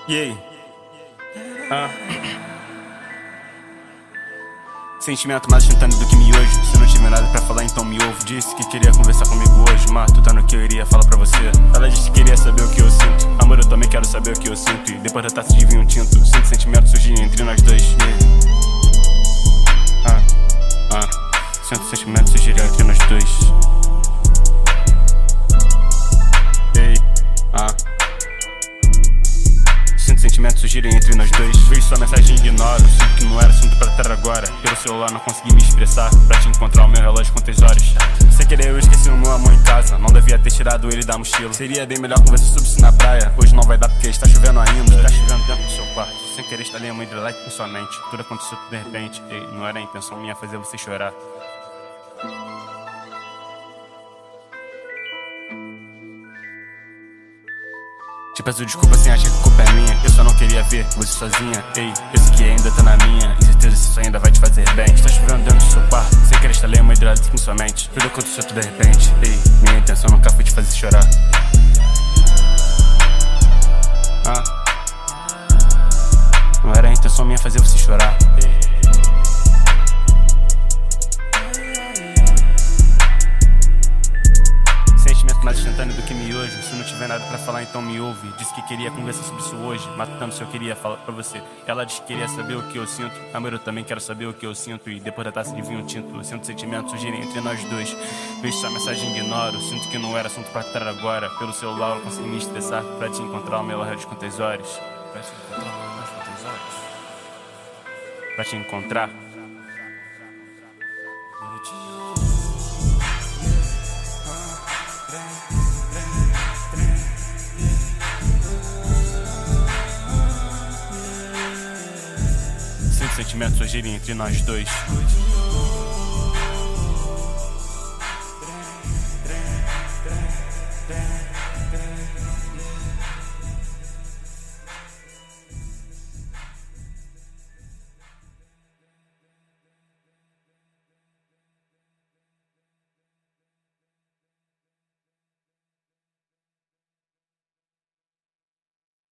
E aí? Sentimento mais instantâneo do que miojo. Se não tiver nada pra falar, então me ouve. Disse que queria conversar comigo hoje, mas tu tá no que eu iria falar pra você. Ela disse que queria saber o que eu sinto. Amor, eu também quero saber o que eu sinto. E depois da taça de vinho tinto, sinto sentimentos surgirem entre nós dois. Sinto sentimentos surgirem entre nós dois. Sinto sentimentos surgirem entre nós dois. Vejo sua mensagem e ignoro. Sinto que não era assunto pra ter agora. Pelo celular não consegui me expressar. Pra te encontrar o meu relógio com 3 horas. Sem querer eu esqueci o meu amor em casa. Não devia ter tirado ele da mochila. Seria bem melhor conversar sobre isso na praia. Hoje não vai dar porque está chovendo ainda. Está chovendo dentro do seu quarto. Sem querer instalei uma hidrelétrica em sua mente. Tudo aconteceu de repente. Ei, não era a intenção minha fazer você chorar. Te peço desculpa sem achar que a culpa é minha. Eu só não queria ver você sozinha. Ei, eu sei que ainda tá na minha. E certeza que isso ainda vai te fazer bem. Está chovendo dentro do seu quarto. Sem querer instalei uma hidrelétrica em sua mente. Tudo aconteceu tudo de repente. Ei, minha intenção nunca foi te fazer chorar. Não era a intenção minha fazer você chorar. Sentimento mais instantâneo do que miojo. Se não tiver nada pra falar, então me ouve. Disse que queria conversar sobre isso hoje, matando se eu queria falar pra você. Ela disse que queria saber o que eu sinto. Amor, eu também quero saber o que eu sinto. E depois da taça de vinho tinto, sinto sentimentos surgirem entre nós dois. Vejo sua mensagem e ignoro. Sinto que não era assunto pra tratar agora. Pelo celular eu consegui me estressar. Pra te encontrar o meu relógio com 3 horas. Pra te encontrar. Sinto sentimentos surgirem entre nós dois.